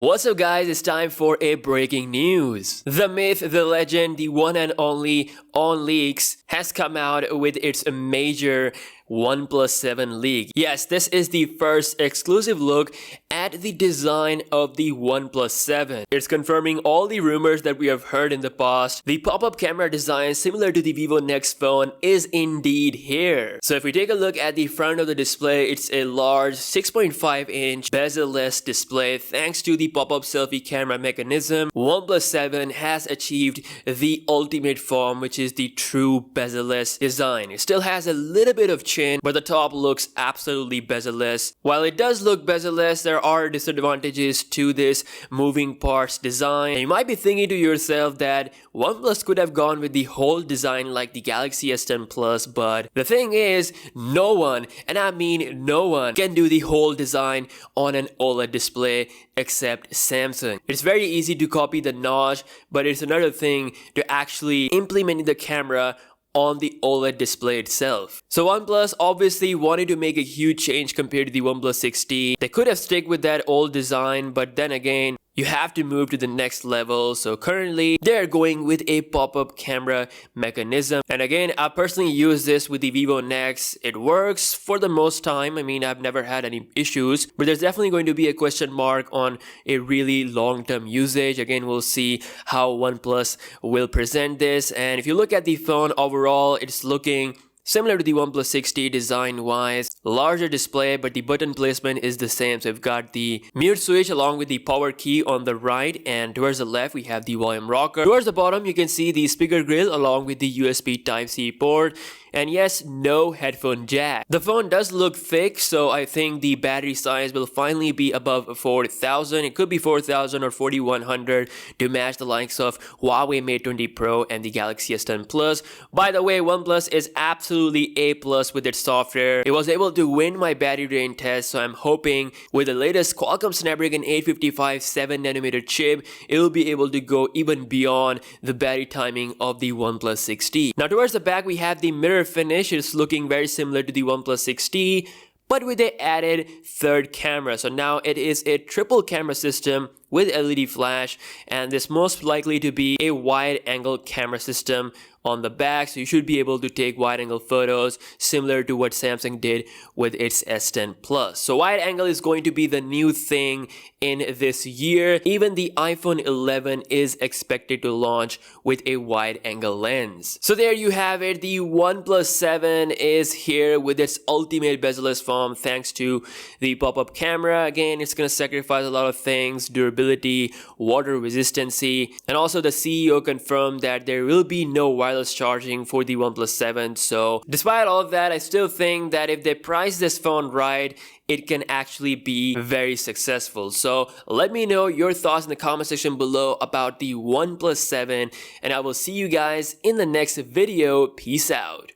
What's up guys, it's time for a breaking news. The myth, the legend, the one and only On Leaks has come out with its major OnePlus 7 leak. Yes, this is the first exclusive look at the design of the OnePlus 7. It's confirming all the rumors that we have heard in the past. The pop-up camera design similar to the Vivo Next phone is indeed here. So if we take a look at the front of the display, it's a large 6.5-inch bezel-less display. Thanks to the pop-up selfie camera mechanism, OnePlus 7 has achieved the ultimate form, which is the true bezel-less design. It still has a little bit of chin, but the top looks absolutely bezel-less. While it does look bezel-less, there are disadvantages to this moving parts design. And you might be thinking to yourself that OnePlus could have gone with the whole design like the Galaxy S10 Plus, but the thing is, no one, and I mean no one, can do the whole design on an OLED display except Samsung. It's very easy to copy the notch, but it's another thing to actually implement the camera on the OLED display itself. So OnePlus obviously wanted to make a huge change compared to the OnePlus 6T. They could have stuck with that old design, but then again, you have to move to the next level. So currently they're going with a pop-up camera mechanism. And again, I personally use this with the Vivo Next. It works for the most time. I mean, I've never had any issues, but there's definitely going to be a question mark on a really long-term usage. Again, we'll see how OnePlus will present this. And if you look at the phone overall, it's looking similar to the OnePlus 6T design-wise, larger display, but the button placement is the same. So we've got the mute switch along with the power key on the right, and towards the left we have the volume rocker. Towards the bottom you can see the speaker grill along with the USB Type-C port. And yes, no headphone jack. The phone does look thick, so I think the battery size will finally be above 4,000. It could be 4,000 or 4,100 to match the likes of Huawei Mate 20 Pro and the Galaxy S10 Plus. By the way, OnePlus is absolutely A+ with its software. It was able to win my battery drain test, so I'm hoping with the latest Qualcomm Snapdragon 855 7nm chip, it will be able to go even beyond the battery timing of the OnePlus 6T. Now towards the back we have the mirror finish. Is looking very similar to the OnePlus 6T, but with the added third camera. So now it is a triple camera system with LED flash, and this most likely to be a wide angle camera system on the back, so you should be able to take wide angle photos similar to what Samsung did with its S10 Plus. So wide angle is going to be the new thing in this year. Even the iPhone 11 is expected to launch with a wide angle lens. So there you have it. The OnePlus 7 is here with its ultimate bezel-less form thanks to the pop-up camera. Again, it's going to sacrifice a lot of things: durability, water resistancy, and also the CEO confirmed that there will be no wireless charging for the OnePlus 7. So despite all of that, I still think that if they price this phone right, it can actually be very successful. So let me know your thoughts in the comment section below about the OnePlus 7, and I will see you guys in the next video. Peace out.